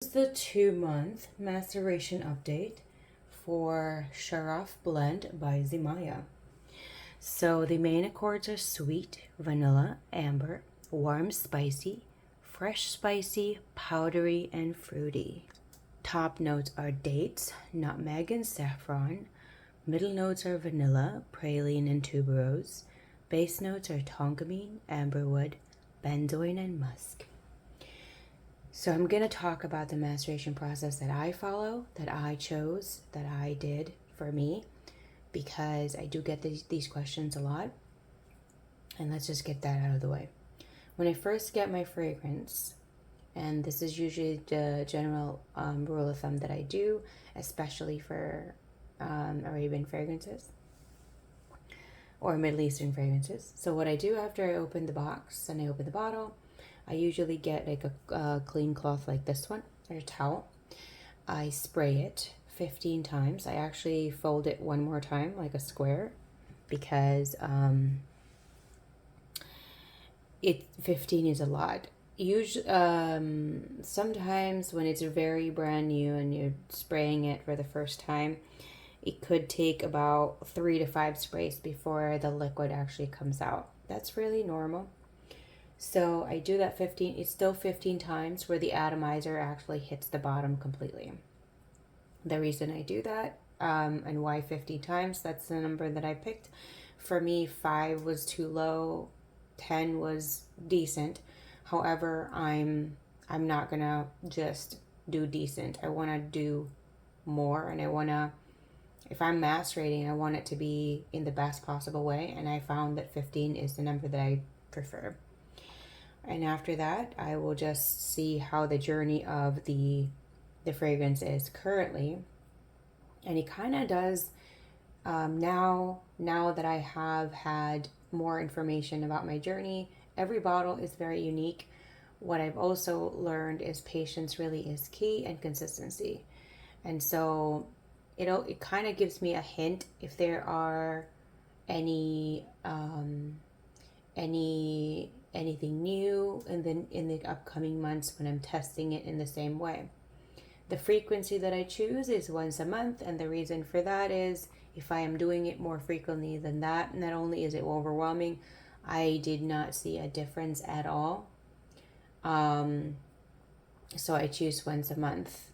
This is the 2-month maceration update for Sharaf blend by Zimaya. So the main accords are sweet, vanilla, amber, warm spicy, fresh spicy, powdery, and fruity. Top notes are dates, nutmeg, and saffron. Middle notes are vanilla, praline, and tuberose. Base notes are tonkamine, amberwood, benzoin, and musk. So I'm going to talk about the maceration process that I follow, that I chose, that I did for me, because I do get these questions a lot. And let's just get that out of the way. When I first get my fragrance, and this is usually the general rule of thumb that I do, especially for Arabian fragrances or Middle Eastern fragrances. So what I do after I open the box and I open the bottle, I usually get like a clean cloth like this one, or a towel. I spray it 15 times. I actually fold it one more time like a square because 15 is a lot. Usually, sometimes when it's very brand new and you're spraying it for the first time, it could take about 3 to 5 sprays before the liquid actually comes out. That's really normal. So I do that 15, it's still 15 times where the atomizer actually hits the bottom completely. The reason I do that and why 15 times, that's the number that I picked. For me, 5 was too low, 10 was decent. However, I'm not gonna just do decent. I wanna do more, and I wanna, if I'm macerating, I want it to be in the best possible way, and I found that 15 is the number that I prefer. And after that, I will just see how the journey of the fragrance is currently. And it kind of does, now that I have had more information about my journey. Every bottle is very unique. What I've also learned is patience really is key, and consistency. And so it kind of gives me a hint if there are any anything new in the upcoming months when I'm testing it in the same way. The frequency that I choose is once a month, and the reason for that is if I am doing it more frequently than that, not only is it overwhelming, I did not see a difference at all. So I choose once a month,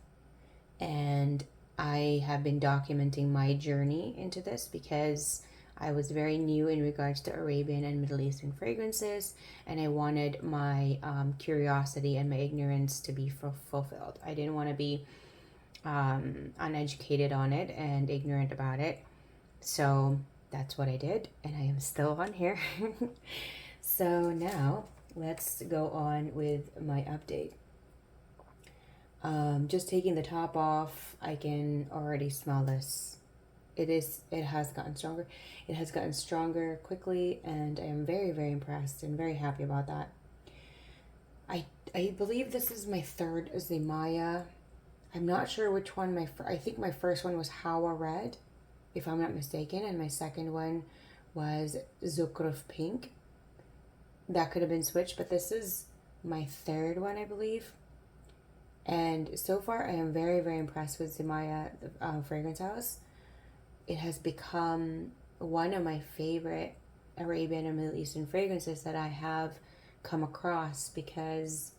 and I have been documenting my journey into this because I was very new in regards to Arabian and Middle Eastern fragrances, and I wanted my curiosity and my ignorance to be fulfilled. I didn't want to be uneducated on it and ignorant about it. So that's what I did, and I am still on here. So now let's go on with my update. Just taking the top off, I can already smell this. It has gotten stronger. It has gotten stronger quickly, and I am very, very impressed and very happy about that. I believe this is my third Zimaya. I'm not sure which one I think my first one was Hawa Red, if I'm not mistaken, and my second one was Zukruf Pink. That could have been switched, but this is my third one, I believe. And so far, I am very, very impressed with Zimaya Fragrance House. It has become one of my favorite Arabian and Middle Eastern fragrances that I have come across because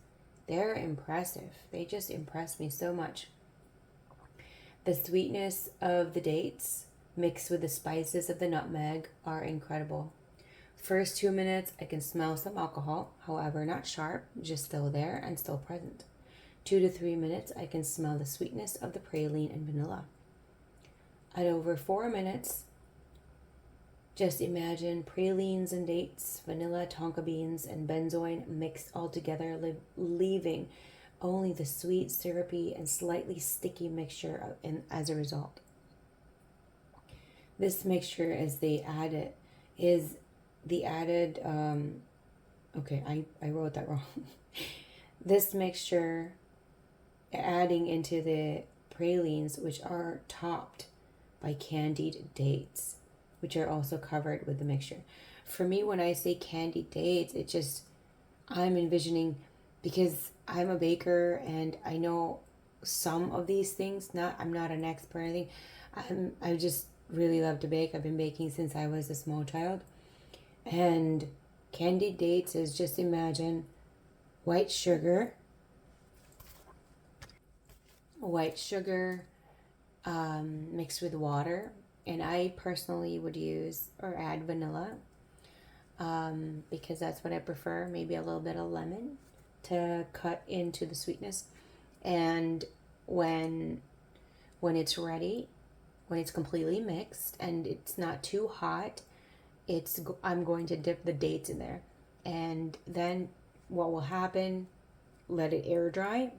they're impressive. They just impress me so much. The sweetness of the dates mixed with the spices of the nutmeg are incredible. First 2 minutes, I can smell some alcohol, however, not sharp, just still there and still present. 2 to 3 minutes, I can smell the sweetness of the praline and vanilla. At over 4 minutes, just imagine pralines and dates, vanilla, tonka beans, and benzoin mixed all together, leaving only the sweet, syrupy, and slightly sticky mixture as a result. This mixture is the added, okay, I wrote that wrong. This mixture adding into the pralines, which are topped by candied dates, which are also covered with the mixture. For me, when I say candied dates, I'm envisioning, because I'm a baker and I know some of these things. I'm not an expert or anything. I just really love to bake. I've been baking since I was a small child. And candied dates is, just imagine white sugar, mixed with water. And I personally would use or add vanilla, because that's what I prefer. Maybe a little bit of lemon to cut into the sweetness. And when it's ready, when it's completely mixed and it's not too hot, I'm going to dip the dates in there. And then what will happen, let it air dry.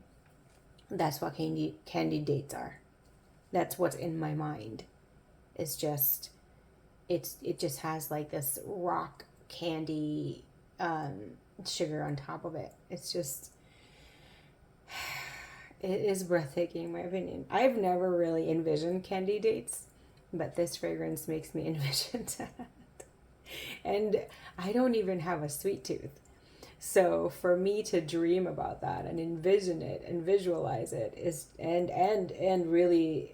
That's what candied dates are. That's what's in my mind. It's just, it just has like this rock candy sugar on top of it. It's just, it is breathtaking in my opinion. I've never really envisioned candy dates, but this fragrance makes me envision that. And I don't even have a sweet tooth. So for me to dream about that and envision it and visualize it is and really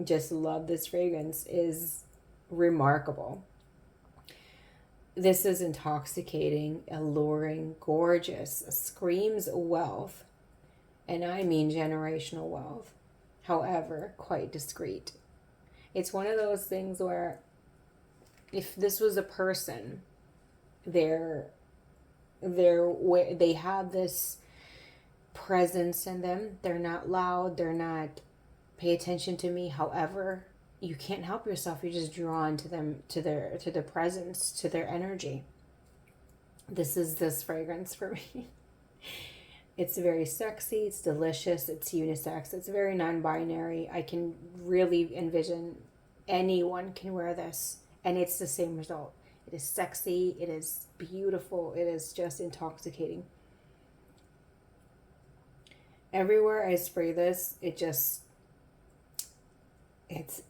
just love this fragrance is remarkable. This is intoxicating, alluring, gorgeous, screams wealth, and I mean generational wealth. However, quite discreet. It's one of those things where if this was a person, they have this presence in them. They're not loud. They're not pay attention to me. However, you can't help yourself. You're just drawn to them, to their presence, to their energy. This is this fragrance for me. It's very sexy. It's delicious. It's unisex. It's very non-binary. I can really envision anyone can wear this, and it's the same result. It is sexy. It is beautiful. It is just intoxicating. Everywhere I spray this, it's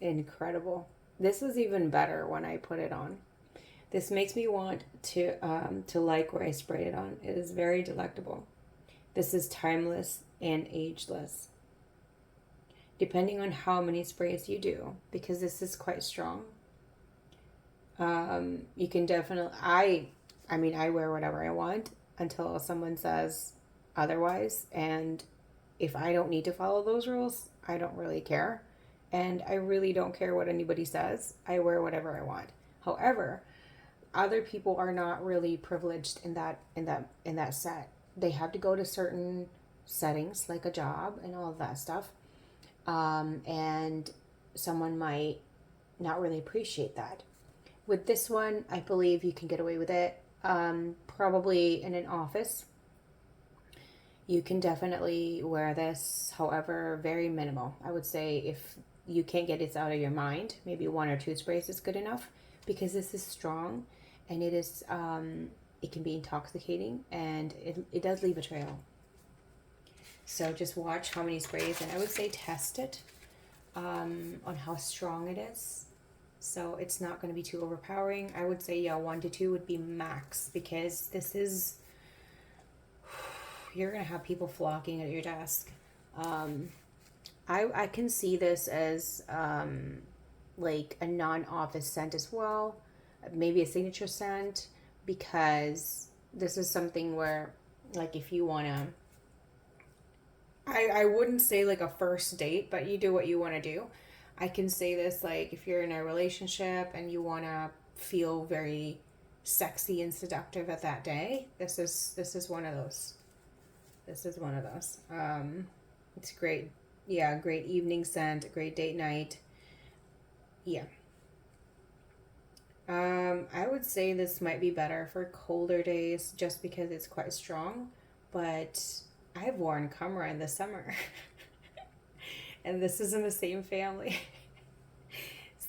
incredible. This is even better when I put it on. This makes me want to like where I sprayed it on. It is very delectable. This is timeless and ageless. Depending on how many sprays you do, because this is quite strong. You can definitely, I wear whatever I want until someone says otherwise. And if I don't need to follow those rules, I don't really care. And I really don't care what anybody says. I wear whatever I want. However, other people are not really privileged in that set. They have to go to certain settings, like a job and all of that stuff. And someone might not really appreciate that. With this one, I believe you can get away with it. Probably in an office. You can definitely wear this, however, very minimal. I would say if you can't get it out of your mind, maybe 1 or 2 sprays is good enough, because this is strong and it is it can be intoxicating, and it does leave a trail. So just watch how many sprays, and I would say test it on how strong it is. So it's not going to be too overpowering. I would say 1 to 2 would be max, because this is, you're going to have people flocking at your desk. I can see this as like a non-office scent as well, maybe a signature scent, because this is something where, like, if you want to, I wouldn't say like a first date, but you do what you want to do. I can say this, like, if you're in a relationship and you want to feel very sexy and seductive at that day, this is one of those. This is one of those. It's great. Yeah, great evening scent, great date night. Yeah. I would say this might be better for colder days just because it's quite strong, but I've worn khamrah in the summer. And this is in the same family.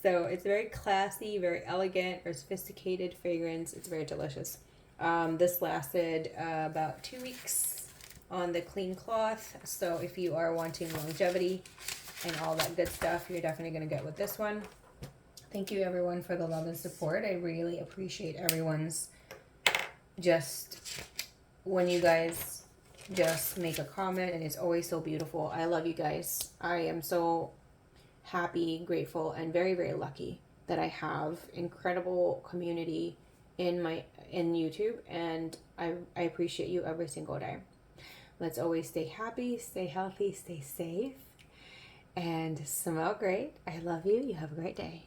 So it's very classy, very elegant, very sophisticated fragrance. It's very delicious. This lasted about 2 weeks on the clean cloth. So if you are wanting longevity and all that good stuff, you're definitely going to get with this one. Thank you everyone for the love and support. I really appreciate everyone's, just when you guys just make a comment, and it's always so beautiful. I love you guys. I am so happy, grateful, and very, very lucky that I have incredible community in YouTube, and I appreciate you every single day. Let's always stay happy, stay healthy, stay safe, and smell great. I love you. You have a great day.